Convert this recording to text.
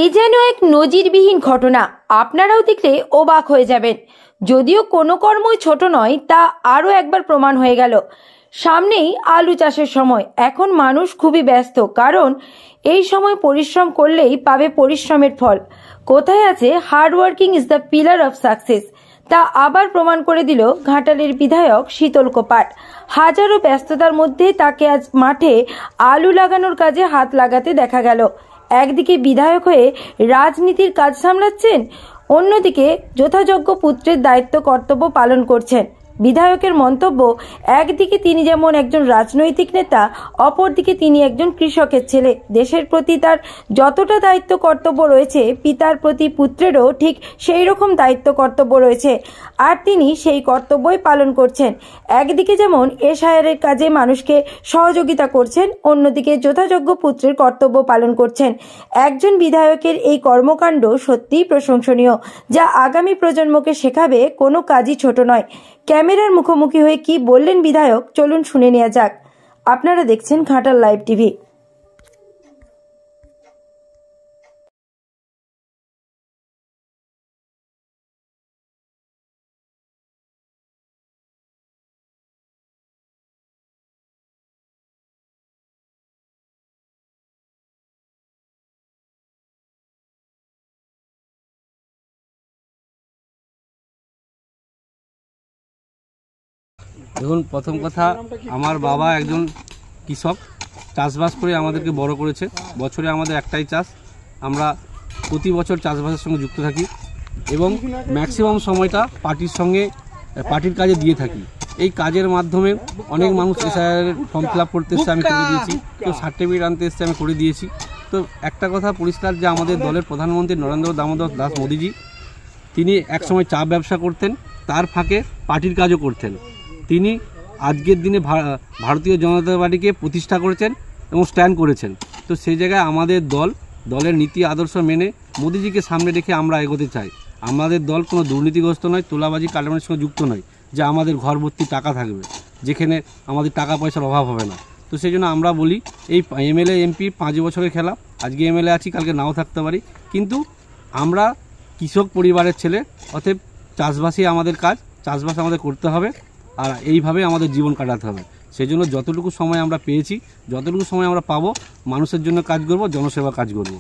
এ যেন এক নজিরবিহীন ঘটনা। আপনারাও দেখলে অবাক হয়ে যাবেন। যদিও কোনো কর্মই ছোট নয়, তা আরও একবার প্রমাণ হয়ে গেল। সামনেই আলু চাষের সময়। এখন মানুষ খুবই ব্যস্ত, কারণ এই সময় পরিশ্রম করলেই পাবে পরিশ্রমের ফল। কোথায় আছে hard working is the pillar of success, তা আবার প্রমাণ করে দিল ঘাটালের বিধায়ক শীতল কোপাট। হাজারো ব্যস্ততার মধ্যে তাকে আজ মাঠে আলু লাগানোর কাজে হাত লাগাতে দেখা গেল। একদিকে বিধায়ক হয়ে রাজনীতির কাজ সামলাচ্ছেন, অন্যদিকে যথাযোগ্য পুত্রের দায়িত্ব কর্তব্য পালন করছেন। বিধায়কের মন্তব্য, একদিকে তিনি যেমন একজন রাজনৈতিক নেতা, অপরদিকে তিনি একজন কৃষকের ছেলে। দেশের প্রতি তার যতটা দায়িত্ব কর্তব্য রয়েছে, পিতার প্রতি পুত্রেরও ঠিক সেই রকম দায়িত্ব কর্তব্য রয়েছে, আর তিনি সেই কর্তব্যই পালন করছেন। একদিকে যেমন এসআইআরের কাজে মানুষকে সহযোগিতা করছেন, অন্যদিকে যথাযোগ্য পুত্রের কর্তব্য পালন করছেন। একজন বিধায়কের এই কর্মকাণ্ড সত্যিই প্রশংসনীয়, যা আগামী প্রজন্মকে শেখাবে কোনো কাজই ছোট নয়। ক্যামেরার মুখোমুখি হয়ে কি বললেন বিধায়ক, চলুন শুনে নেওয়া যাক। আপনারা দেখছেন ঘাটাল লাইভ টিভি। দেখুন, প্রথম কথা, আমার বাবা একজন কৃষক, চাষবাস করে আমাদেরকে বড় করেছে। বছরে আমাদের একটাই চাষ, আমরা প্রতি বছর চাষবাসের সঙ্গে যুক্ত থাকি এবং ম্যাক্সিমাম সময়টা পার্টির কাজে দিয়ে থাকি। এই কাজের মাধ্যমে অনেক মানুষ এসআইআর ফর্ম ফিল আপ করতে এসছে, আমি করে দিয়েছি। কেউ সার্টিফিকেট আনতে এসছে, আমি করে দিয়েছি। তো একটা কথা পরিষ্কার, যে আমাদের দলের প্রধানমন্ত্রী নরেন্দ্র দামোদর দাস মোদিজি, তিনি একসময় চা ব্যবসা করতেন, তার ফাঁকে পার্টির কাজও করতেন। তিনি আজকের দিনে ভারতীয় জনতা পার্টিকে প্রতিষ্ঠা করেছেন এবং স্ট্যান্ড করেছেন। তো সেই জায়গায় আমাদের দলের নীতি আদর্শ মেনে মোদিজিকে সামনে রেখে আমরা এগোতে চাই। আমাদের দল কোনো দুর্নীতিগ্রস্ত নয়, তোলাবাজি কালেমানের সঙ্গে যুক্ত নয়, যে আমাদের ঘর ভর্তি টাকা থাকবে, যেখানে আমাদের টাকা পয়সার অভাব হবে না। তো সেই জন্য আমরা বলি, এই এমএলএ এমপি 5 বছরের খেলা। আজকে এমএলএ আছি, কালকে নাও থাকতে পারি, কিন্তু আমরা কৃষক পরিবারের ছেলে, অতএব চাষবাসই আমাদের কাজ, চাষবাস আমাদের করতে হবে, আর এইভাবে আমাদের জীবন কাটাতে হবে। সেই জন্য যতটুকু সময় আমরা পেয়েছি, যতটুকু সময় আমরা পাবো, মানুষের জন্য কাজ করব, জনসেবা কাজ করব।